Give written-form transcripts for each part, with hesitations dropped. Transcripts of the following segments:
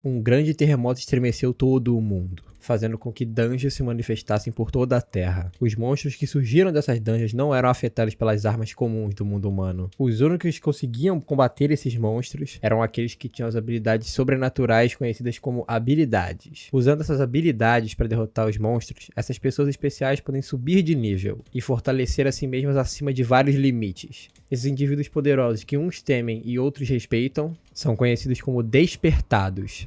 Um grande terremoto estremeceu todo o mundo, fazendo com que dungeons se manifestassem por toda a Terra. Os monstros que surgiram dessas dungeons não eram afetados pelas armas comuns do mundo humano. Os únicos que conseguiam combater esses monstros eram aqueles que tinham as habilidades sobrenaturais conhecidas como habilidades. Usando essas habilidades para derrotar os monstros, essas pessoas especiais podem subir de nível e fortalecer a si mesmas acima de vários limites. Esses indivíduos poderosos que uns temem e outros respeitam são conhecidos como despertados.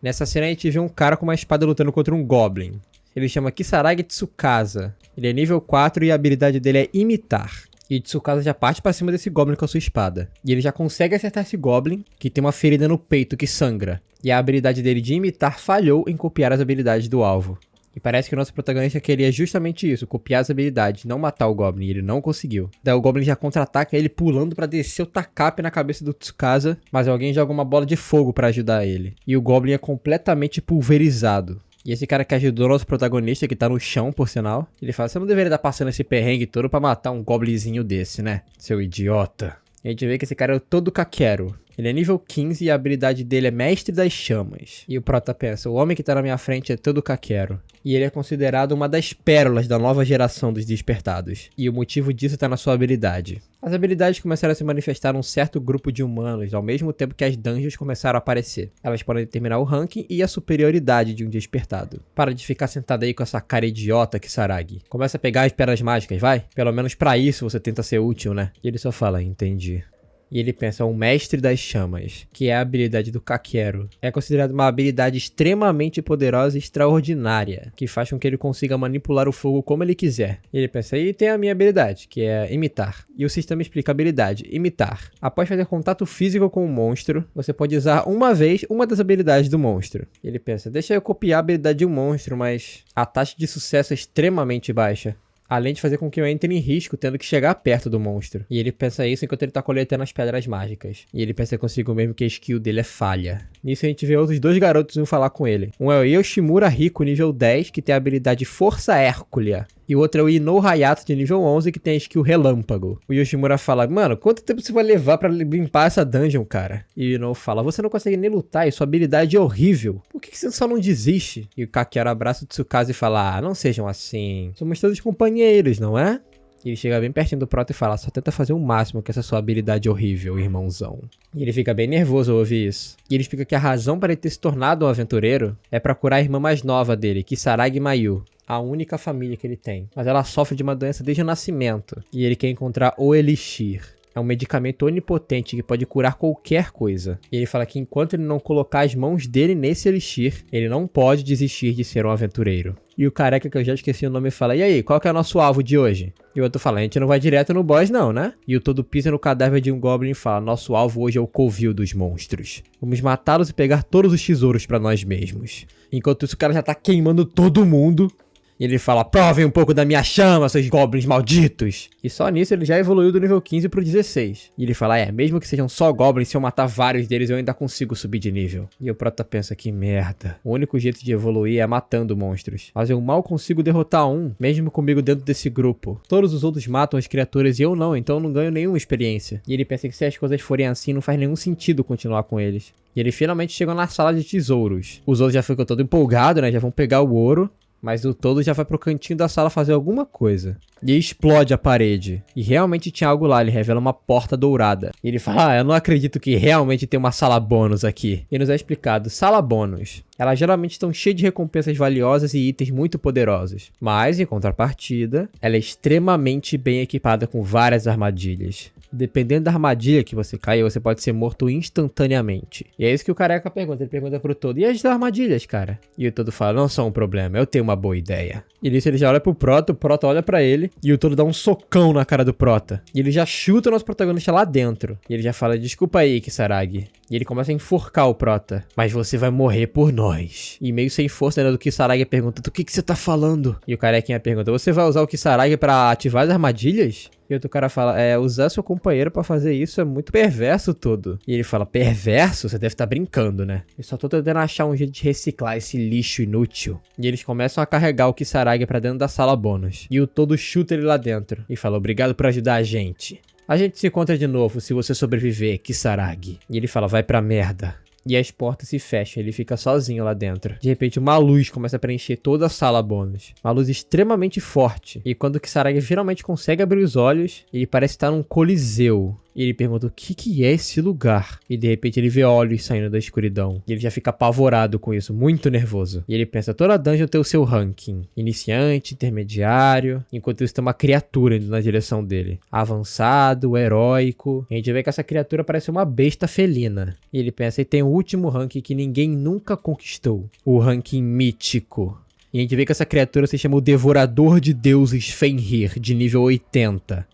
Nessa cena a gente vê um cara com uma espada lutando contra um Goblin. Ele chama Kisaragi Tsukasa. Ele é nível 4 e a habilidade dele é imitar. E Tsukasa já parte pra cima desse Goblin com a sua espada. E ele já consegue acertar esse Goblin, que tem uma ferida no peito que sangra. E a habilidade dele de imitar falhou em copiar as habilidades do alvo. E parece que o nosso protagonista queria justamente isso, copiar as habilidades, não matar o Goblin, e ele não conseguiu. Daí o Goblin já contra-ataca ele pulando pra descer o tacape na cabeça do Tsukasa, mas alguém joga uma bola de fogo pra ajudar ele. E o Goblin é completamente pulverizado. E esse cara que ajudou o nosso protagonista, que tá no chão, por sinal, ele fala, você não deveria estar passando esse perrengue todo pra matar um Goblinzinho desse, né? Seu idiota. E a gente vê que esse cara é todo caquero. Ele é nível 15 e a habilidade dele é Mestre das Chamas. E o prota pensa, o homem que tá na minha frente é todo caquero. E ele é considerado uma das pérolas da nova geração dos despertados. E o motivo disso tá na sua habilidade. As habilidades começaram a se manifestar num certo grupo de humanos, ao mesmo tempo que as dungeons começaram a aparecer. Elas podem determinar o ranking e a superioridade de um despertado. Para de ficar sentado aí com essa cara idiota, Kisaragi. Começa a pegar as pedras mágicas, vai? Pelo menos pra isso você tenta ser útil, né? E ele só fala, entendi. E ele pensa, o Mestre das Chamas, que é a habilidade do Kakeru, é considerado uma habilidade extremamente poderosa e extraordinária, que faz com que ele consiga manipular o fogo como ele quiser. E ele pensa, e tem a minha habilidade, que é imitar. E o sistema explica a habilidade, imitar. Após fazer contato físico com o monstro, você pode usar uma vez uma das habilidades do monstro. E ele pensa, deixa eu copiar a habilidade de um monstro, mas a taxa de sucesso é extremamente baixa. Além de fazer com que eu entre em risco tendo que chegar perto do monstro. E ele pensa isso enquanto ele tá coletando as pedras mágicas. E ele pensa consigo mesmo que a skill dele é falha. Nisso a gente vê outros dois garotos indo falar com ele. Um é o Yoshimura Rico, nível 10, que tem a habilidade Força Hérculia. E o outro é o Inou Hayato, de nível 11, que tem a skill Relâmpago. O Yoshimura fala, mano, quanto tempo você vai levar pra limpar essa dungeon, cara? E o Inou fala, você não consegue nem lutar e sua habilidade é horrível. Por que você só não desiste? E o Kakeru abraça o Tsukasa e fala, não sejam assim. Somos todos companheiros, não é? E ele chega bem pertinho do Prota e fala, só tenta fazer o máximo com essa sua habilidade horrível, irmãozão. E ele fica bem nervoso ao ouvir isso. E ele explica que a razão para ele ter se tornado um aventureiro é pra curar a irmã mais nova dele, Kisaragi Mayu. A única família que ele tem. Mas ela sofre de uma doença desde o nascimento. E ele quer encontrar o Elixir. É um medicamento onipotente que pode curar qualquer coisa. E ele fala que enquanto ele não colocar as mãos dele nesse Elixir, ele não pode desistir de ser um aventureiro. E o careca, que eu já esqueci o nome, fala, e aí, qual que é o nosso alvo de hoje? E o outro fala, a gente não vai direto no boss não, né? E o todo pisa no cadáver de um Goblin e fala, nosso alvo hoje é o covil dos monstros. Vamos matá-los e pegar todos os tesouros pra nós mesmos. Enquanto isso, o cara já tá queimando todo mundo. E ele fala, provem um pouco da minha chama, seus goblins malditos. E só nisso ele já evoluiu do nível 15 pro 16. E ele fala, mesmo que sejam só goblins, se eu matar vários deles eu ainda consigo subir de nível. E o Prota pensa, que merda. O único jeito de evoluir é matando monstros. Mas eu mal consigo derrotar um, mesmo comigo dentro desse grupo. Todos os outros matam as criaturas e eu não, então eu não ganho nenhuma experiência. E ele pensa que se as coisas forem assim, não faz nenhum sentido continuar com eles. E ele finalmente chega na sala de tesouros. Os outros já ficam todo empolgados, né? Já vão pegar o ouro. Mas o todo já vai pro cantinho da sala fazer alguma coisa. E explode a parede. E realmente tinha algo lá, ele revela uma porta dourada. E ele fala, eu não acredito que realmente tem uma sala bônus aqui. E nos é explicado, sala bônus. Elas geralmente estão cheias de recompensas valiosas e itens muito poderosos. Mas, em contrapartida, ela é extremamente bem equipada com várias armadilhas. Dependendo da armadilha que você cair, você pode ser morto instantaneamente. E é isso que o careca pergunta. Ele pergunta pro todo, e as armadilhas, cara? E o todo fala, não são um problema, eu tenho uma boa ideia. E nisso ele já olha pro Prota, o Prota olha pra ele, e o todo dá um socão na cara do Prota. E ele já chuta o nosso protagonista lá dentro. E ele já fala, desculpa aí, Kisaragi. E ele começa a enforcar o Prota. Mas você vai morrer por nós. E meio sem força, né, do Kisaragi pergunta, do que você tá falando? E o carequinha pergunta, você vai usar o Kisaragi pra ativar as armadilhas? E outro cara fala, usar seu companheiro pra fazer isso é muito perverso todo. E ele fala, perverso? Você deve estar brincando, né? Eu só tô tentando achar um jeito de reciclar esse lixo inútil. E eles começam a carregar o Kisaragi pra dentro da sala bônus. E o todo chuta ele lá dentro. E fala, obrigado por ajudar a gente. A gente se encontra de novo se você sobreviver, Kisaragi. E ele fala, vai pra merda. e as portas se fecham, ele fica sozinho lá dentro. De repente uma luz começa a preencher toda a sala bônus, uma luz extremamente forte, e quando o Kisaragi finalmente consegue abrir os olhos, ele parece estar num coliseu. E ele pergunta o que é esse lugar. E de repente ele vê olhos saindo da escuridão. E ele já fica apavorado com isso, muito nervoso. E ele pensa, toda dungeon tem o seu ranking. Iniciante, intermediário. Enquanto isso tem uma criatura indo na direção dele. Avançado, heróico. E a gente vê que essa criatura parece uma besta felina. E ele pensa, e tem o último ranking que ninguém nunca conquistou. O ranking mítico. E a gente vê que essa criatura se chama o Devorador de Deuses Fenrir, de nível 80.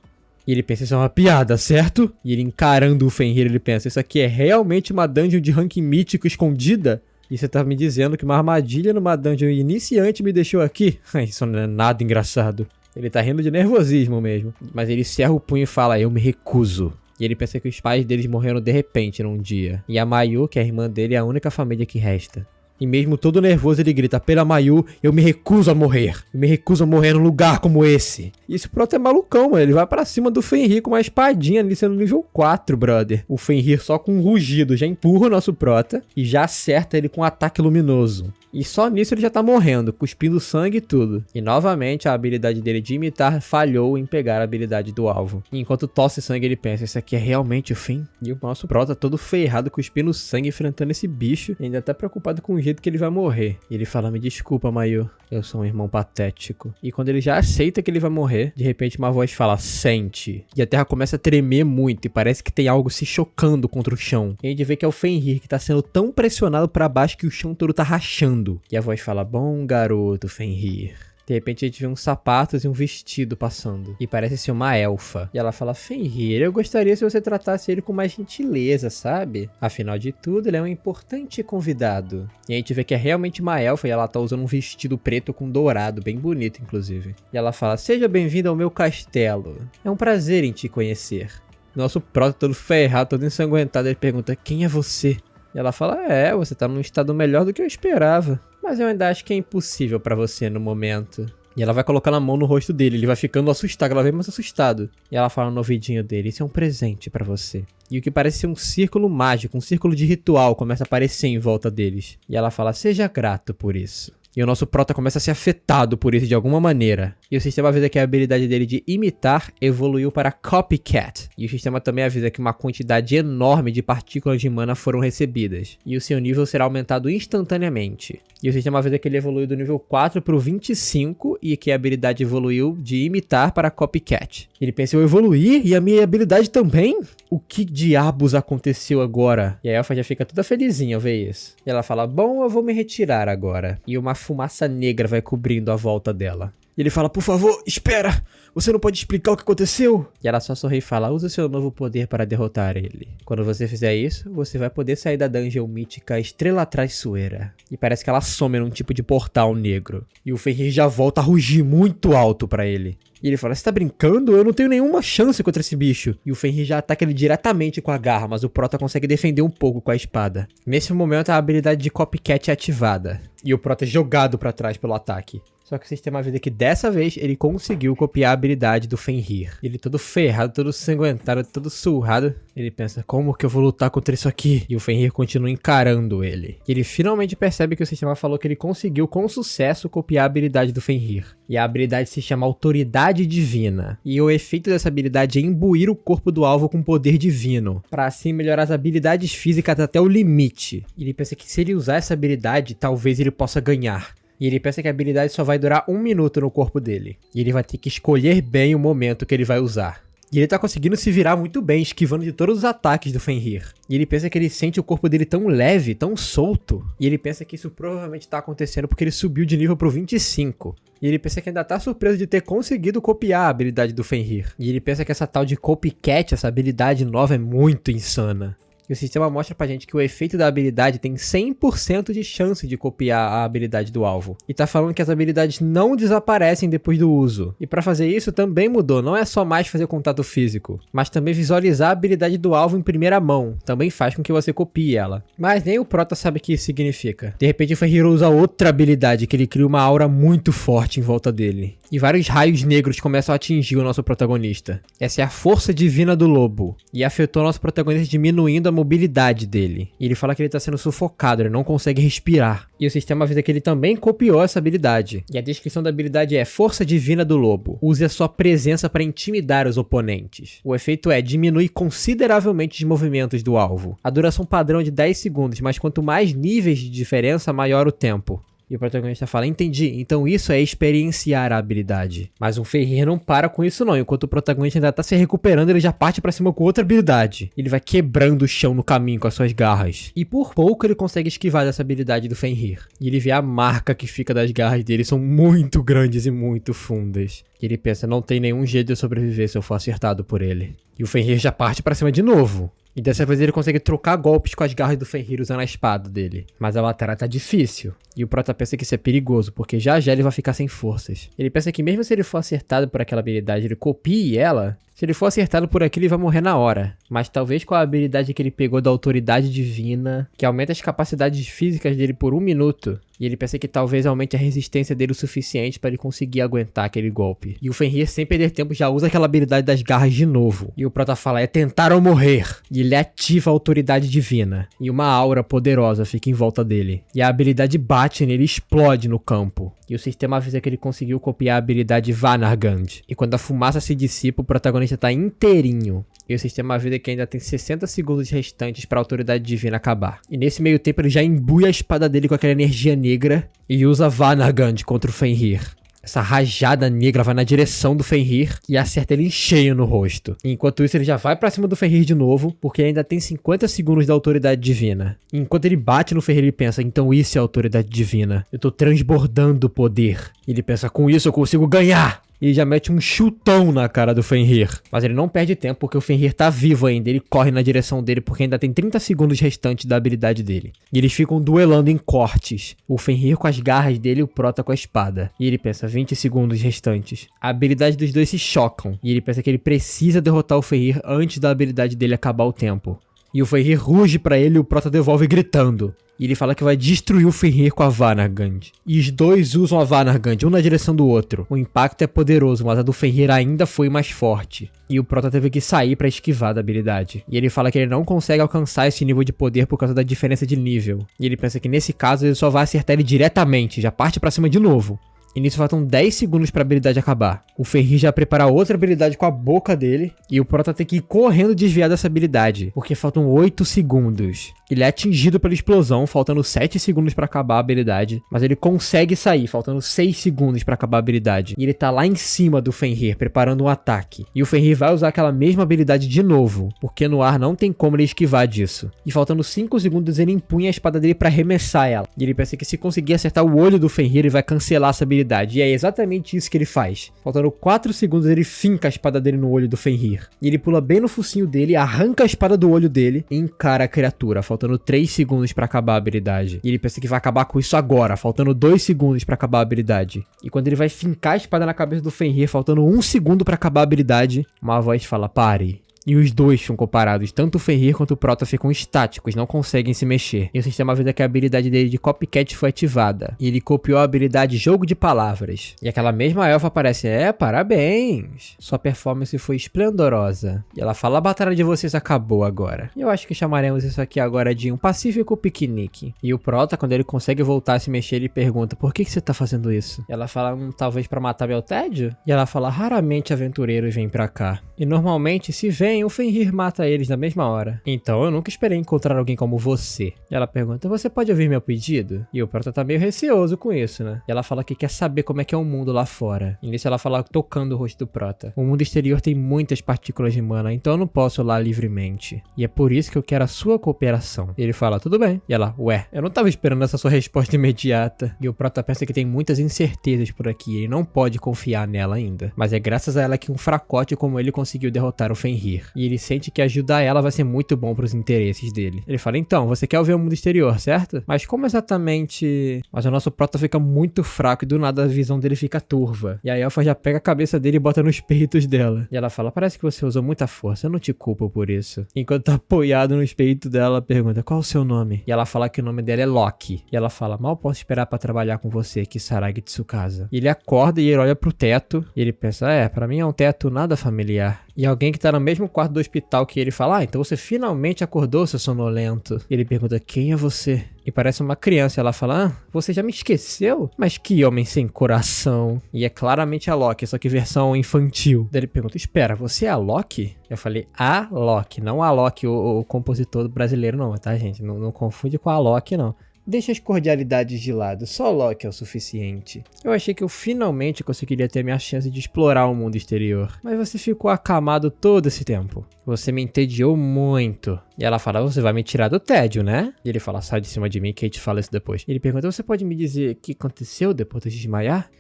E ele pensa, isso é uma piada, certo? E ele encarando o Fenrir, ele pensa, isso aqui é realmente uma dungeon de ranking mítico escondida? E você tá me dizendo que uma armadilha numa dungeon iniciante me deixou aqui? Isso não é nada engraçado. Ele tá rindo de nervosismo mesmo. Mas ele cerra o punho e fala, eu me recuso. E ele pensa que os pais deles morreram de repente num dia. E a Mayu, que é a irmã dele, é a única família que resta. E mesmo todo nervoso ele grita, pela Mayu, eu me recuso a morrer. Eu me recuso a morrer num lugar como esse. E esse Prota é malucão, mano. Ele vai pra cima do Fenrir com uma espadinha ali sendo nível 4, brother. O Fenrir só com um rugido já empurra o nosso Prota e já acerta ele com um ataque luminoso. E só nisso ele já tá morrendo, cuspindo sangue e tudo. E novamente a habilidade dele de imitar falhou em pegar a habilidade do alvo. E enquanto tosse sangue ele pensa, isso aqui é realmente o fim? E o nosso Prota todo ferrado, cuspindo sangue, enfrentando esse bicho. E ainda tá preocupado com o jeito que ele vai morrer. E ele fala, me desculpa, Mayu, eu sou um irmão patético. E quando ele já aceita que ele vai morrer, de repente uma voz fala, sente. E a terra começa a tremer muito e parece que tem algo se chocando contra o chão. E a gente vê que é o Fenrir que tá sendo tão pressionado pra baixo que o chão todo tá rachando. E a voz fala, bom garoto, Fenrir. De repente a gente vê uns sapatos e um vestido passando. E parece ser uma elfa. E ela fala, Fenrir, eu gostaria se você tratasse ele com mais gentileza, sabe? Afinal de tudo, ele é um importante convidado. E a gente vê que é realmente uma elfa e ela tá usando um vestido preto com dourado, bem bonito inclusive. E ela fala, seja bem-vindo ao meu castelo. É um prazer em te conhecer. Nosso Prota todo ferrado, todo ensanguentado, ele pergunta, quem é você? E ela fala, você tá num estado melhor do que eu esperava. Mas eu ainda acho que é impossível pra você no momento. E ela vai colocando a mão no rosto dele, ele vai ficando assustado, ela vem mais assustado. E ela fala no ouvidinho dele, isso é um presente pra você. E o que parece ser um círculo mágico, um círculo de ritual começa a aparecer em volta deles. E ela fala, seja grato por isso. E o nosso Prota começa a ser afetado por isso de alguma maneira. E o sistema avisa que a habilidade dele de imitar evoluiu para Copycat. E o sistema também avisa que uma quantidade enorme de partículas de mana foram recebidas. E o seu nível será aumentado instantaneamente. E o sistema avisa que ele evoluiu do nível 4 para o 25 e que a habilidade evoluiu de imitar para Copycat. Ele pensa, eu evoluí e a minha habilidade também? O que diabos aconteceu agora? E a elfa já fica toda felizinha ao ver isso. E ela fala, bom, eu vou me retirar agora. E uma fumaça negra vai cobrindo a volta dela. E ele fala, por favor, espera! Você não pode explicar o que aconteceu? E ela só sorri e fala, usa seu novo poder para derrotar ele. Quando você fizer isso, você vai poder sair da dungeon mítica Estrela Traiçoeira. E parece que ela some num tipo de portal negro. E o Fenrir já volta a rugir muito alto pra ele. E ele fala, você tá brincando? Eu não tenho nenhuma chance contra esse bicho. E o Fenrir já ataca ele diretamente com a garra, mas o Prota consegue defender um pouco com a espada. Nesse momento a habilidade de Copycat é ativada. E o Prota é jogado pra trás pelo ataque. Só que o sistema avisa que dessa vez ele conseguiu copiar a habilidade do Fenrir. Ele todo ferrado, todo sanguentado, todo surrado. Ele pensa, como que eu vou lutar contra isso aqui? E o Fenrir continua encarando ele. E ele finalmente percebe que o sistema falou que ele conseguiu com sucesso copiar a habilidade do Fenrir. E a habilidade se chama Autoridade Divina. E o efeito dessa habilidade é imbuir o corpo do alvo com poder divino, para assim melhorar as habilidades físicas até o limite. E ele pensa que se ele usar essa habilidade, talvez ele possa ganhar. E ele pensa que a habilidade só vai durar 1 minuto no corpo dele. E ele vai ter que escolher bem o momento que ele vai usar. E ele tá conseguindo se virar muito bem, esquivando de todos os ataques do Fenrir. E ele pensa que ele sente o corpo dele tão leve, tão solto. E ele pensa que isso provavelmente tá acontecendo porque ele subiu de nível pro 25. E ele pensa que ainda tá surpreso de ter conseguido copiar a habilidade do Fenrir. E ele pensa que essa tal de Copycat, essa habilidade nova, é muito insana. E o sistema mostra pra gente que o efeito da habilidade tem 100% de chance de copiar a habilidade do alvo. E tá falando que as habilidades não desaparecem depois do uso. E pra fazer isso também mudou, não é só mais fazer contato físico, mas também visualizar a habilidade do alvo em primeira mão. Também faz com que você copie ela. Mas nem o Prota sabe o que isso significa. De repente o Fenrir usa outra habilidade, que ele cria uma aura muito forte em volta dele. E vários raios negros começam a atingir o nosso protagonista. Essa é a força divina do lobo. E afetou o nosso protagonista diminuindo a mobilidade dele. E ele fala que ele tá sendo sufocado, ele não consegue respirar. E o sistema avisa que ele também copiou essa habilidade. E a descrição da habilidade é Força Divina do Lobo. Use a sua presença para intimidar os oponentes. O efeito é diminui consideravelmente os movimentos do alvo. A duração padrão é de 10 segundos, mas quanto mais níveis de diferença, maior o tempo. E o protagonista fala, entendi, então isso é experienciar a habilidade. Mas o Fenrir não para com isso não, enquanto o protagonista ainda tá se recuperando, ele já parte pra cima com outra habilidade. Ele vai quebrando o chão no caminho com as suas garras. E por pouco ele consegue esquivar dessa habilidade do Fenrir. E ele vê a marca que fica das garras dele, são muito grandes e muito fundas. E ele pensa, não tem nenhum jeito de eu sobreviver se eu for acertado por ele. E o Fenrir já parte pra cima de novo. E dessa vez ele consegue trocar golpes com as garras do Fenrir usando a espada dele. Mas a batalha tá difícil. E o Prota pensa que isso é perigoso, porque já ele vai ficar sem forças. Ele pensa que mesmo se ele for acertado por aquela habilidade, ele copie ela. Se ele for acertado por aquilo, ele vai morrer na hora. Mas talvez com a habilidade que ele pegou da autoridade divina, que aumenta as capacidades físicas dele por 1 minuto. E ele pensa que talvez aumente a resistência dele o suficiente para ele conseguir aguentar aquele golpe. E o Fenrir, sem perder tempo, já usa aquela habilidade das garras de novo. E o Prota fala, é tentar ou morrer. E ele ativa a autoridade divina. E uma aura poderosa fica em volta dele. E a habilidade bate nele e explode no campo. E o sistema avisa que ele conseguiu copiar a habilidade Vanargand. E quando a fumaça se dissipa, o protagonista tá inteirinho. E o sistema avisa que ainda tem 60 segundos restantes para a autoridade divina acabar. E nesse meio tempo ele já imbui a espada dele com aquela energia negra e usa Vanargand contra o Fenrir. Essa rajada negra vai na direção do Fenrir e acerta ele em cheio no rosto. E enquanto isso ele já vai pra cima do Fenrir de novo, porque ele ainda tem 50 segundos da autoridade divina. E enquanto ele bate no Fenrir ele pensa, então isso é a autoridade divina. Eu tô transbordando poder. E ele pensa, com isso eu consigo ganhar. E já mete um chutão na cara do Fenrir. Mas ele não perde tempo porque o Fenrir tá vivo ainda. Ele corre na direção dele porque ainda tem 30 segundos restantes da habilidade dele. E eles ficam duelando em cortes. O Fenrir com as garras dele e o Prota com a espada. E ele pensa, 20 segundos restantes. A habilidade dos dois se chocam. E ele pensa que ele precisa derrotar o Fenrir antes da habilidade dele acabar o tempo. E o Fenrir ruge pra ele e o Prota devolve gritando. E ele fala que vai destruir o Fenrir com a Vanargand. E os dois usam a Vanargand, um na direção do outro. O impacto é poderoso, mas a do Fenrir ainda foi mais forte. E o Prota teve que sair pra esquivar da habilidade. E ele fala que ele não consegue alcançar esse nível de poder por causa da diferença de nível. E ele pensa que nesse caso ele só vai acertar ele diretamente, já parte pra cima de novo. E nisso faltam 10 segundos pra habilidade acabar. O Fenrir já prepara outra habilidade com a boca dele. E o Prota tem que ir correndo desviar dessa habilidade. Porque faltam 8 segundos. Ele é atingido pela explosão, faltando 7 segundos pra acabar a habilidade. Mas ele consegue sair, faltando 6 segundos pra acabar a habilidade. E ele tá lá em cima do Fenrir, preparando um ataque. E o Fenrir vai usar aquela mesma habilidade de novo. Porque no ar não tem como ele esquivar disso. E faltando 5 segundos ele empunha a espada dele pra arremessar ela. E ele pensa que se conseguir acertar o olho do Fenrir, ele vai cancelar essa habilidade. E é exatamente isso que ele faz. Faltando 4 segundos, ele finca a espada dele no olho do Fenrir. E ele pula bem no focinho dele, arranca a espada do olho dele e encara a criatura, faltando 3 segundos pra acabar a habilidade. E ele pensa que vai acabar com isso agora, faltando 2 segundos pra acabar a habilidade. E quando ele vai fincar a espada na cabeça do Fenrir, faltando 1 segundo pra acabar a habilidade, uma voz fala, pare. E os dois ficam parados, tanto o Fenrir quanto o Prota ficam estáticos, não conseguem se mexer. E o sistema avisa que a habilidade dele de Copycat foi ativada. E ele copiou a habilidade Jogo de Palavras. E aquela mesma elfa aparece, parabéns! Sua performance foi esplendorosa. E ela fala, a batalha de vocês acabou agora. E eu acho que chamaremos isso aqui agora de um pacífico piquenique. E o Prota, quando ele consegue voltar a se mexer, ele pergunta, por que você tá fazendo isso? E ela fala, talvez pra matar meu tédio? E ela fala, raramente aventureiros vêm pra cá. E normalmente, se vem, o Fenrir mata eles na mesma hora. Então eu nunca esperei encontrar alguém como você. E ela pergunta, você pode ouvir meu pedido? E o Prota tá meio receoso com isso, né? E ela fala que quer saber como é que é o mundo lá fora. E nisso ela fala tocando o rosto do Prota. O mundo exterior tem muitas partículas de mana, então eu não posso ir lá livremente. E é por isso que eu quero a sua cooperação. E ele fala, tudo bem. E ela, ué, eu não tava esperando essa sua resposta imediata. E o Prota pensa que tem muitas incertezas por aqui. Ele não pode confiar nela ainda. Mas é graças a ela que um fracote como ele conseguiu derrotar o Fenrir. E ele sente que ajudar ela vai ser muito bom pros interesses dele. Ele fala, então, você quer ouvir o mundo exterior, certo? Mas como exatamente... Mas o nosso Prota fica muito fraco e do nada a visão dele fica turva. E a elfa já pega a cabeça dele e bota nos peitos dela. E ela fala, parece que você usou muita força, eu não te culpo por isso. Enquanto tá apoiado nos peitos dela, ela pergunta, qual o seu nome? E ela fala que o nome dela é Loki. E ela fala, mal posso esperar pra trabalhar com você, Kisaragi Tsukasa. E ele acorda e ele olha pro teto. E ele pensa, pra mim é um teto nada familiar. lugar. E alguém que tá no mesmo quarto do hospital que ele fala, então você finalmente acordou, seu sonolento. E ele pergunta, quem é você? E parece uma criança, ela fala, você já me esqueceu? Mas que homem sem coração. E é claramente a Loki, só que versão infantil. Daí ele pergunta, espera, você é a Loki? Eu falei, a Loki, não a Loki, o compositor brasileiro não, tá, gente? Não confunde com a Loki, não. Deixa as cordialidades de lado, só Loki é o suficiente. Eu achei que eu finalmente conseguiria ter minha chance de explorar o mundo exterior. Mas você ficou acamado todo esse tempo. Você me entediou muito. E ela fala, você vai me tirar do tédio, né? E ele fala, sai de cima de mim, Kate fala isso depois. E ele pergunta, você pode me dizer o que aconteceu depois de desmaiar?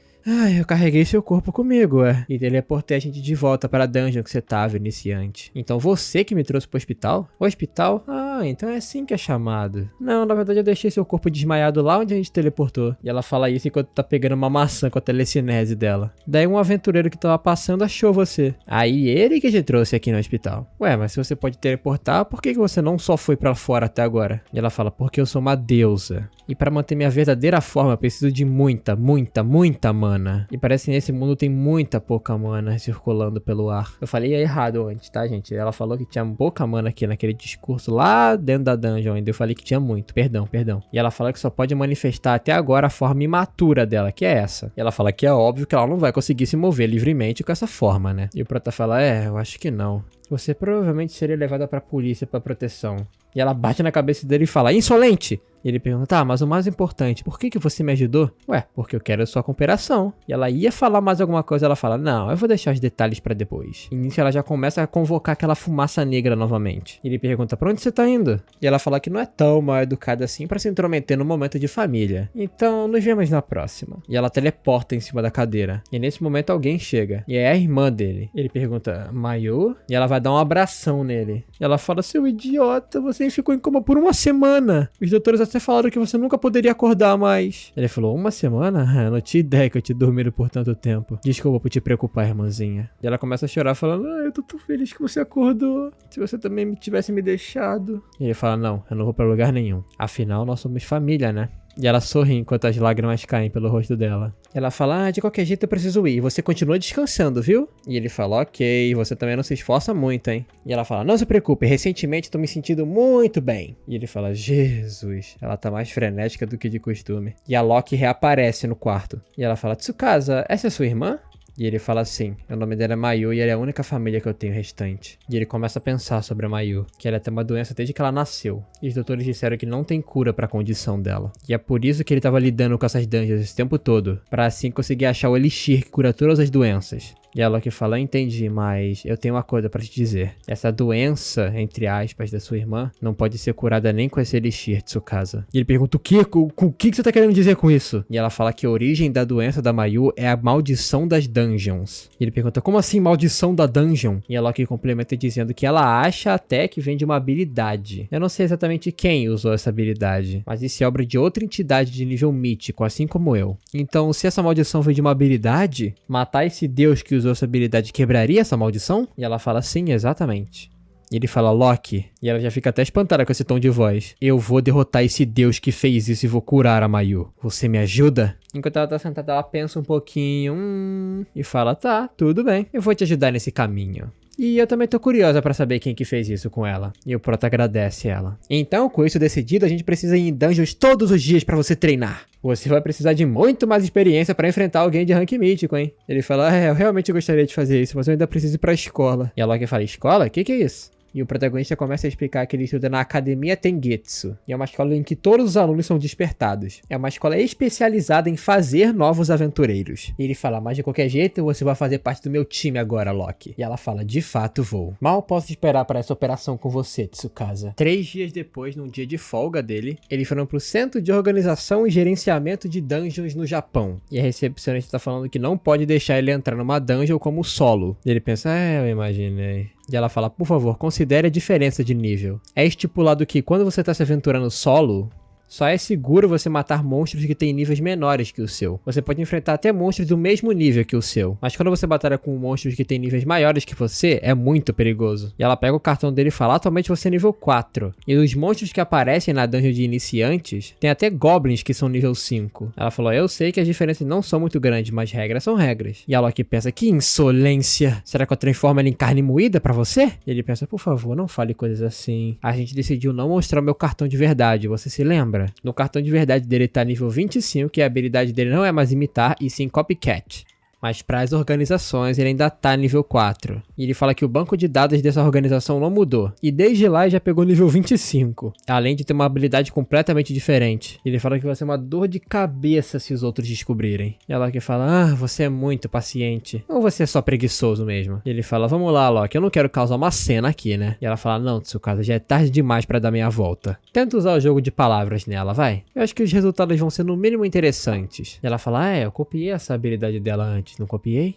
Eu carreguei seu corpo comigo, E teleportei a gente de volta para a dungeon que você tava, iniciante. Então você que me trouxe pro hospital? O hospital? Então é assim que é chamado. Não, na verdade eu deixei seu corpo desmaiado lá onde a gente teleportou. E ela fala isso enquanto tá pegando uma maçã com a telecinese dela. Daí um aventureiro que tava passando achou você. Aí ele que te trouxe aqui no hospital. Mas se você pode teleportar, por que você não só foi pra fora até agora? E ela fala, porque eu sou uma deusa. E pra manter minha verdadeira forma, eu preciso de muita mana. E parece que nesse mundo tem muita pouca mana circulando pelo ar. Eu falei errado antes, tá, gente? Ela falou que tinha pouca mana aqui naquele discurso lá dentro da dungeon ainda. Eu falei que tinha muito. Perdão. E ela fala que só pode manifestar até agora a forma imatura dela, que é essa. E ela fala que é óbvio que ela não vai conseguir se mover livremente com essa forma, né? E o Prota fala, eu acho que não. Você provavelmente seria levada pra polícia pra proteção. E ela bate na cabeça dele e fala, insolente! E ele pergunta, mas o mais importante, por que você me ajudou? Porque eu quero a sua cooperação. E ela ia falar mais alguma coisa, ela fala, não, eu vou deixar os detalhes pra depois. E nisso ela já começa a convocar aquela fumaça negra novamente. E ele pergunta, pra onde você tá indo? E ela fala que não é tão mal educada assim pra se intrometer no momento de família. Então, nos vemos na próxima. E ela teleporta em cima da cadeira. E nesse momento alguém chega. E é a irmã dele. Ele pergunta, Mayu? E ela vai dar um abração nele. E ela fala, seu idiota, você ficou em coma por 1 semana. Os doutores até falaram que você nunca poderia acordar mais. Ele falou, 1 semana? Eu não tinha ideia que eu tinha dormido por tanto tempo. Desculpa por te preocupar, irmãzinha. E ela começa a chorar falando, eu tô tão feliz que você acordou. Se você também tivesse me deixado. E ele fala, não, eu não vou pra lugar nenhum. Afinal, nós somos família, né? E ela sorri enquanto as lágrimas caem pelo rosto dela. Ela fala, de qualquer jeito eu preciso ir. Você continua descansando, viu? E ele fala, ok, você também não se esforça muito, hein? E ela fala, não se preocupe, recentemente tô me sentindo muito bem. E ele fala, Jesus, ela tá mais frenética do que de costume. E a Loki reaparece no quarto. E ela fala, Tsukasa, essa é sua irmã? E ele fala assim, o nome dela é Mayu e ela é a única família que eu tenho restante. E ele começa a pensar sobre a Mayu, que ela tem uma doença desde que ela nasceu. E os doutores disseram que não tem cura pra condição dela. E é por isso que ele tava lidando com essas dungeons esse tempo todo, pra assim conseguir achar o elixir que cura todas as doenças. E a Loki fala, eu entendi, mas eu tenho uma coisa pra te dizer. Essa doença, entre aspas, da sua irmã, não pode ser curada nem com esse elixir, Tsukasa. E ele pergunta, o quê? O que você tá querendo dizer com isso? E ela fala que a origem da doença da Mayu é a maldição das dungeons. E ele pergunta, como assim maldição da dungeon? E a Loki complementa dizendo que ela acha até que vem de uma habilidade. Eu não sei exatamente quem usou essa habilidade, mas isso é obra de outra entidade de nível mítico, assim como eu. Então, se essa maldição vem de uma habilidade, matar esse deus que usou essa habilidade quebraria essa maldição? E ela fala, sim, exatamente. E ele fala, Loki, e ela já fica até espantada com esse tom de voz. Eu vou derrotar esse deus que fez isso e vou curar a Mayu. Você me ajuda? Enquanto ela tá sentada, ela pensa um pouquinho, e fala, tá, tudo bem, eu vou te ajudar nesse caminho. E eu também tô curiosa pra saber quem que fez isso com ela. E o Prota agradece ela. Então, com isso decidido, a gente precisa ir em dungeons todos os dias pra você treinar. Você vai precisar de muito mais experiência pra enfrentar alguém de rank mítico, hein? Ele fala, eu realmente gostaria de fazer isso, mas eu ainda preciso ir pra escola. E a Loki fala, escola? O que é isso? E o protagonista começa a explicar que ele estuda na Academia Tengetsu. E é uma escola em que todos os alunos são despertados. É uma escola especializada em fazer novos aventureiros. E ele fala, mas de qualquer jeito você vai fazer parte do meu time agora, Loki. E ela fala, de fato vou. Mal posso esperar para essa operação com você, Tsukasa. 3 dias depois, num dia de folga dele, eles foram pro Centro de Organização e Gerenciamento de Dungeons no Japão. E a recepcionista tá falando que não pode deixar ele entrar numa dungeon como solo. E ele pensa, eu imaginei. E ela fala, por favor, considere a diferença de nível. É estipulado que quando você tá se aventurando solo, Só é seguro você matar monstros que têm níveis menores que o seu. Você pode enfrentar até monstros do mesmo nível que o seu, mas quando você batalha com monstros que têm níveis maiores que você, é muito perigoso. E ela pega o cartão dele e fala, atualmente você é nível 4. E os monstros que aparecem na dungeon de iniciantes, tem até goblins que são nível 5. Ela falou, eu sei que as diferenças não são muito grandes, mas regras são regras. E a Loki pensa, que insolência! Será que eu transformo ela em carne moída pra você? E ele pensa, por favor, não fale coisas assim. A gente decidiu não mostrar o meu cartão de verdade, você se lembra? No cartão de verdade dele tá nível 25 e a habilidade dele não é mais imitar, e sim copycat. Mas para as organizações ele ainda tá nível 4. E ele fala que o banco de dados dessa organização não mudou. E desde lá ele já pegou nível 25. Além de ter uma habilidade completamente diferente. Ele fala que vai ser uma dor de cabeça se os outros descobrirem. E a Loki fala, você é muito paciente. Ou você é só preguiçoso mesmo? E ele fala, vamos lá Loki, eu não quero causar uma cena aqui, né? E ela fala, não Tsukasa, já é tarde demais para dar meia volta. Tenta usar o jogo de palavras nela, vai. Eu acho que os resultados vão ser no mínimo interessantes. E ela fala, eu copiei essa habilidade dela antes. Não copiei?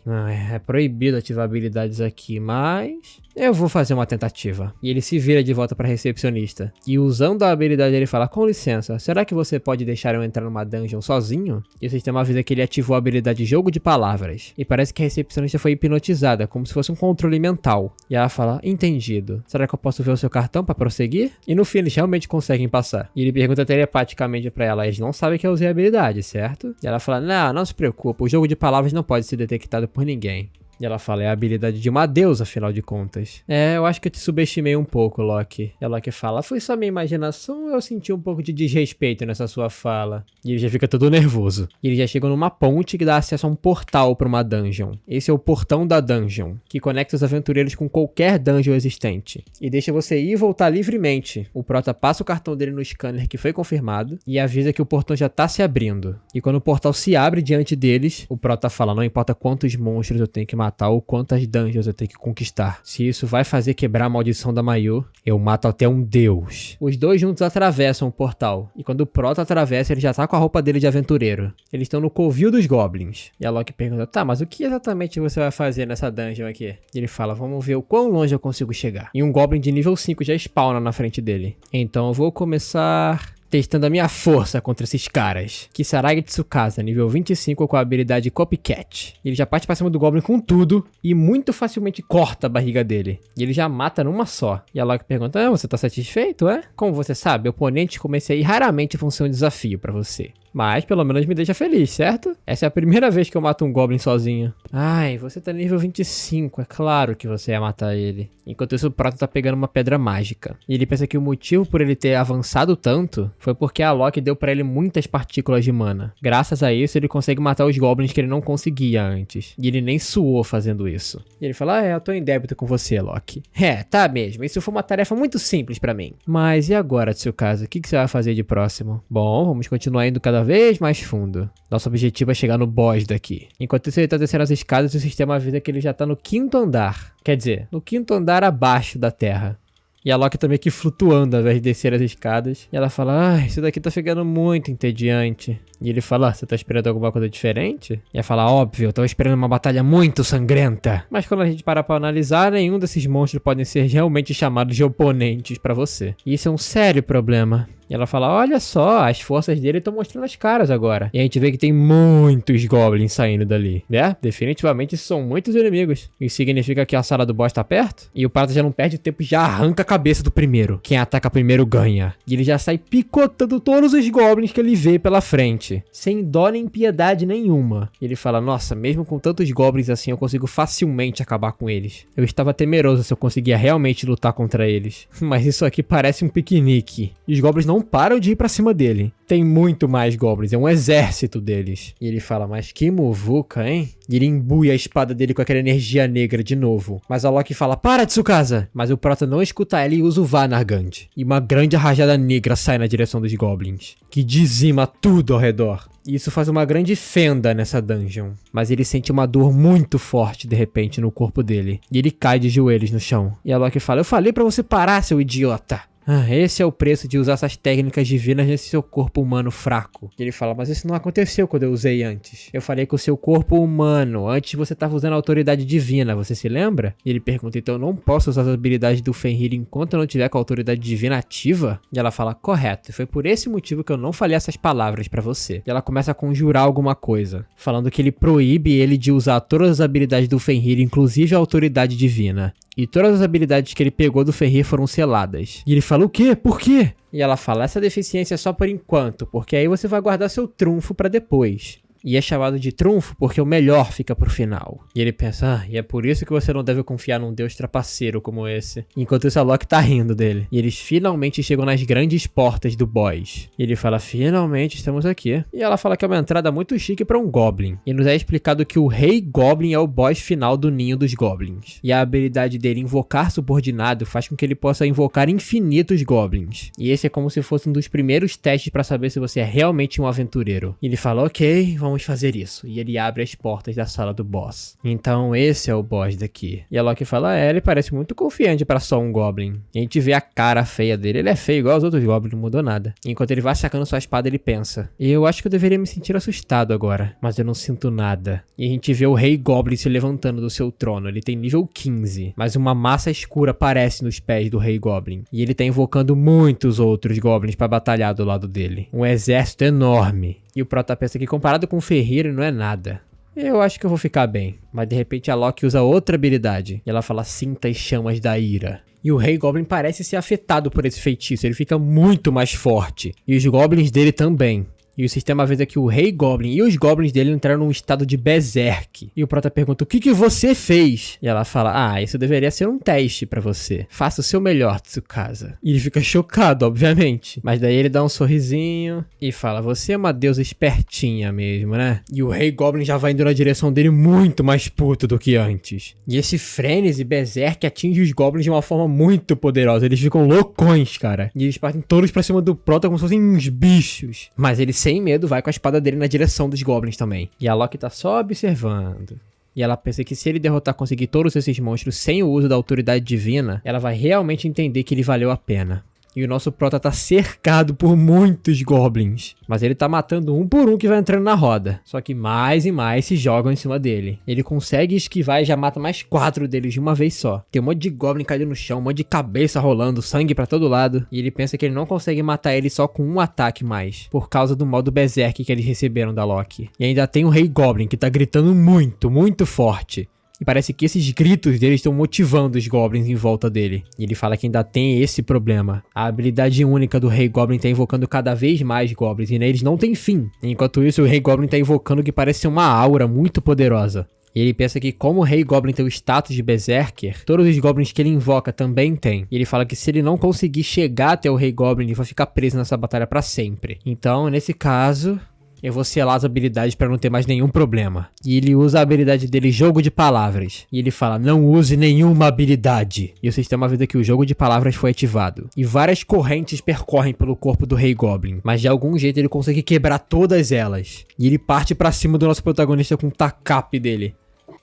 É proibido ativar habilidades aqui, mas eu vou fazer uma tentativa. E ele se vira de volta para a recepcionista. E usando a habilidade ele fala, com licença, será que você pode deixar eu entrar numa dungeon sozinho? E o sistema avisa que ele ativou a habilidade jogo de palavras. E parece que a recepcionista foi hipnotizada, como se fosse um controle mental. E ela fala, entendido. Será que eu posso ver o seu cartão para prosseguir? E no fim eles realmente conseguem passar. E ele pergunta telepaticamente para ela, eles não sabem que eu usei a habilidade, certo? E ela fala, não se preocupa, o jogo de palavras não pode ser detectado por ninguém. E ela fala, é a habilidade de uma deusa, afinal de contas. Eu acho que eu te subestimei um pouco, Loki. E a Loki fala, foi só minha imaginação ou eu senti um pouco de desrespeito nessa sua fala? E ele já fica todo nervoso. E ele já chega numa ponte que dá acesso a um portal para uma dungeon. Esse é o portão da dungeon, que conecta os aventureiros com qualquer dungeon existente. E deixa você ir e voltar livremente. O prota passa o cartão dele no scanner que foi confirmado e avisa que o portão já tá se abrindo. E quando o portal se abre diante deles, o prota fala, não importa quantos monstros eu tenho que matar ou quantas dungeons eu tenho que conquistar. Se isso vai fazer quebrar a maldição da Mayu, eu mato até um deus. Os dois juntos atravessam o portal. E quando o Prota atravessa, ele já tá com a roupa dele de aventureiro. Eles estão no covil dos goblins. E a Loki pergunta, tá, mas o que exatamente você vai fazer nessa dungeon aqui? E ele fala, vamos ver o quão longe eu consigo chegar. E um goblin de nível 5 já spawna na frente dele. Então eu vou começar testando a minha força contra esses caras. Kisaragi Tsukasa, nível 25 com a habilidade Copycat. Ele já parte pra cima do Goblin com tudo e muito facilmente corta a barriga dele. E ele já mata numa só. E a Loki pergunta, você tá satisfeito, é? Como você sabe, oponentes como esse aí raramente vão ser um desafio pra você. Mas pelo menos me deixa feliz, certo? Essa é a primeira vez que eu mato um Goblin sozinho. Ai, você tá nível 25, é claro que você ia matar ele. Enquanto isso, o Prota tá pegando uma pedra mágica. E ele pensa que o motivo por ele ter avançado tanto foi porque a Loki deu pra ele muitas partículas de mana. Graças a isso, ele consegue matar os Goblins que ele não conseguia antes. E ele nem suou fazendo isso. E ele fala, eu tô em débito com você, Loki. Tá mesmo, isso foi uma tarefa muito simples pra mim. Mas e agora, Tsukasa, o que você vai fazer de próximo? Bom, vamos continuar indo cada vez mais fundo. Nosso objetivo é chegar no boss daqui. Enquanto isso, ele tá descendo as escadas e o sistema avisa que ele já tá no 5º andar. Quer dizer, no 5º andar abaixo da Terra. E a Loki tá meio que flutuando ao invés de descer as escadas. E ela fala, isso daqui tá ficando muito entediante. E ele fala, você tá esperando alguma coisa diferente? E ela fala, óbvio, eu tava esperando uma batalha muito sangrenta. Mas quando a gente para pra analisar, nenhum desses monstros podem ser realmente chamados de oponentes pra você. E isso é um sério problema. E ela fala, olha só, as forças dele estão mostrando as caras agora. E a gente vê que tem muitos goblins saindo dali. Definitivamente são muitos inimigos. Isso significa que a sala do boss tá perto. E o Prata já não perde tempo, já arranca a cabeça do primeiro. Quem ataca primeiro ganha. E ele já sai picotando todos os goblins que ele vê pela frente. Sem dó nem piedade nenhuma. E ele fala, nossa, mesmo com tantos goblins assim, eu consigo facilmente acabar com eles. Eu estava temeroso se eu conseguia realmente lutar contra eles. Mas isso aqui parece um piquenique. E os goblins não param de ir pra cima dele. Tem muito mais goblins, é um exército deles. E ele fala, mas que muvuca, hein? E ele embui a espada dele com aquela energia negra de novo. Mas a Loki fala, para, Tsukasa! Mas o Prota não escuta ela e usa o Vanargand. E uma grande rajada negra sai na direção dos goblins, que dizima tudo ao redor. E isso faz uma grande fenda nessa dungeon. Mas ele sente uma dor muito forte de repente no corpo dele. E ele cai de joelhos no chão. E a Loki fala, eu falei pra você parar, seu idiota! Esse é o preço de usar essas técnicas divinas nesse seu corpo humano fraco. E ele fala, mas isso não aconteceu quando eu usei antes. Eu falei com o seu corpo humano, antes você estava usando a autoridade divina, você se lembra? E ele pergunta, então eu não posso usar as habilidades do Fenrir enquanto eu não tiver com a autoridade divina ativa? E ela fala, correto, foi por esse motivo que eu não falei essas palavras pra você. E ela começa a conjurar alguma coisa, falando que ele proíbe ele de usar todas as habilidades do Fenrir, inclusive a autoridade divina. E todas as habilidades que ele pegou do Fenrir foram seladas. E ele fala, o quê? Por quê? E ela fala, essa deficiência é só por enquanto, porque aí você vai guardar seu trunfo pra depois. E é chamado de trunfo porque o melhor fica pro final. E ele pensa, e é por isso que você não deve confiar num deus trapaceiro como esse. Enquanto isso, a Loki tá rindo dele. E eles finalmente chegam nas grandes portas do boss. E ele fala, finalmente estamos aqui. E ela fala que é uma entrada muito chique pra um Goblin. E nos é explicado que o Rei Goblin é o boss final do Ninho dos Goblins. E a habilidade dele invocar subordinado faz com que ele possa invocar infinitos Goblins. E esse é como se fosse um dos primeiros testes pra saber se você é realmente um aventureiro. E ele fala, ok, vamos fazer isso. E ele abre as portas da sala do boss. Então esse é o boss daqui. E a Loki fala, ele parece muito confiante pra só um Goblin. E a gente vê a cara feia dele. Ele é feio igual aos outros Goblins, não mudou nada. Enquanto ele vai sacando sua espada, ele pensa, eu acho que eu deveria me sentir assustado agora, mas eu não sinto nada. E a gente vê o Rei Goblin se levantando do seu trono. Ele tem nível 15, mas uma massa escura aparece nos pés do Rei Goblin. E ele tá invocando muitos outros Goblins pra batalhar do lado dele. Um exército enorme. E o Prota pensa que comparado com o Fenrir não é nada. Eu acho que eu vou ficar bem. Mas de repente a Loki usa outra habilidade. E ela fala, sinta as chamas da ira. E o Rei Goblin parece ser afetado por esse feitiço. Ele fica muito mais forte. E os Goblins dele também. E o sistema avisa que o Rei Goblin e os Goblins dele entraram num estado de berserk. E o Prota pergunta, o que você fez? E ela fala, isso deveria ser um teste pra você. Faça o seu melhor, Tsukasa. E ele fica chocado, obviamente. Mas daí ele dá um sorrisinho e fala, você é uma deusa espertinha mesmo, né? E o Rei Goblin já vai indo na direção dele muito mais puto do que antes. E esse frenesi berserk atinge os Goblins de uma forma muito poderosa. Eles ficam loucões, cara. E eles partem todos pra cima do Prota como se fossem uns bichos. Mas ele sem medo vai com a espada dele na direção dos Goblins também. E a Loki tá só observando. E ela pensa que se ele derrotar, conseguir todos esses monstros sem o uso da autoridade divina, ela vai realmente entender que ele valeu a pena. E o nosso Prota tá cercado por muitos Goblins. Mas ele tá matando um por um que vai entrando na roda. Só que mais e mais se jogam em cima dele. Ele consegue esquivar e já mata mais 4 deles de uma vez só. Tem um monte de Goblin caído no chão, um monte de cabeça rolando, sangue pra todo lado. E ele pensa que ele não consegue matar ele só com um ataque mais. Por causa do modo Berserk que eles receberam da Loki. E ainda tem o Rei Goblin que tá gritando muito, muito forte. E parece que esses gritos dele estão motivando os Goblins em volta dele. E ele fala que ainda tem esse problema. A habilidade única do Rei Goblin tá invocando cada vez mais Goblins. E neles não tem fim. Enquanto isso, o Rei Goblin tá invocando o que parece ser uma aura muito poderosa. E ele pensa que como o Rei Goblin tem o status de Berserker, todos os Goblins que ele invoca também tem. E ele fala que se ele não conseguir chegar até o Rei Goblin, ele vai ficar preso nessa batalha pra sempre. Então, nesse caso, eu vou selar as habilidades pra não ter mais nenhum problema. E ele usa a habilidade dele, Jogo de Palavras. E ele fala, não use nenhuma habilidade. E o sistema avisa que o Jogo de Palavras foi ativado. E várias correntes percorrem pelo corpo do Rei Goblin. Mas de algum jeito ele consegue quebrar todas elas. E ele parte pra cima do nosso protagonista com o tacape dele.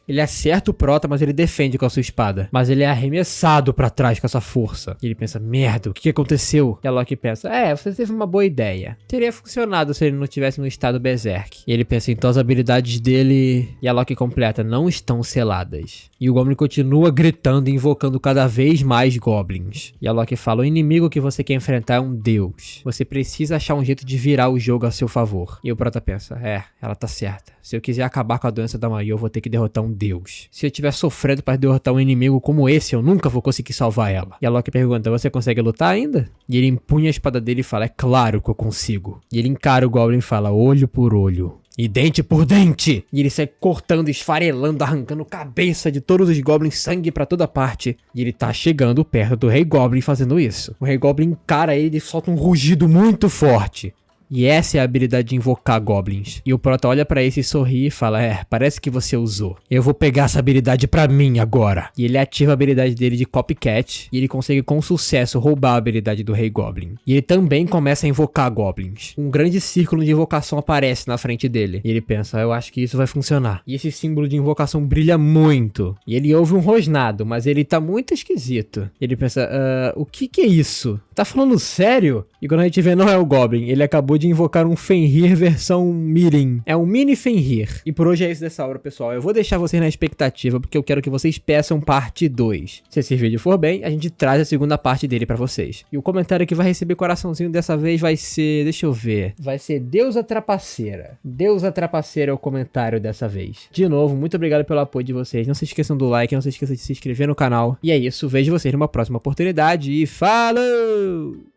Ele acerta o Prota, mas ele defende com a sua espada. Mas ele é arremessado pra trás com essa força. E ele pensa, merda, o que aconteceu? E a Loki pensa, você teve uma boa ideia. Teria funcionado se ele não tivesse no estado Berserk. E ele pensa, então as habilidades dele... E a Loki completa, não estão seladas. E o Goblin continua gritando e invocando cada vez mais Goblins. E a Loki fala, o inimigo que você quer enfrentar é um deus. Você precisa achar um jeito de virar o jogo a seu favor. E o Prota pensa, ela tá certa. Se eu quiser acabar com a doença da Mayu, eu vou ter que derrotar um deus. Se eu estiver sofrendo para derrotar um inimigo como esse, eu nunca vou conseguir salvar ela. E a Loki pergunta, você consegue lutar ainda? E ele empunha a espada dele e fala, é claro que eu consigo. E ele encara o Goblin e fala, olho por olho. E dente por dente! E ele sai cortando, esfarelando, arrancando cabeça de todos os Goblins, sangue pra toda parte. E ele tá chegando perto do Rei Goblin fazendo isso. O Rei Goblin encara ele e solta um rugido muito forte. E essa é a habilidade de invocar goblins. E o Prota olha pra esse e sorri e fala, parece que você usou. Eu vou pegar essa habilidade pra mim agora. E ele ativa a habilidade dele de Copycat e ele consegue com sucesso roubar a habilidade do Rei Goblin. E ele também começa a invocar goblins. Um grande círculo de invocação aparece na frente dele. E ele pensa, eu acho que isso vai funcionar. E esse símbolo de invocação brilha muito. E ele ouve um rosnado, mas ele tá muito esquisito. Ele pensa, o que é isso? Tá falando sério? E quando a gente vê, não é o Goblin. Ele acabou de invocar um Fenrir versão Mirim. É um mini Fenrir. E por hoje é isso dessa hora, pessoal. Eu vou deixar vocês na expectativa, porque eu quero que vocês peçam parte 2. Se esse vídeo for bem, a gente traz a segunda parte dele pra vocês. E o comentário que vai receber coraçãozinho dessa vez vai ser... Deixa eu ver. Vai ser Deusa Trapaceira. Deusa Trapaceira é o comentário dessa vez. De novo, muito obrigado pelo apoio de vocês. Não se esqueçam do like, não se esqueçam de se inscrever no canal. E é isso. Vejo vocês numa próxima oportunidade. E falou!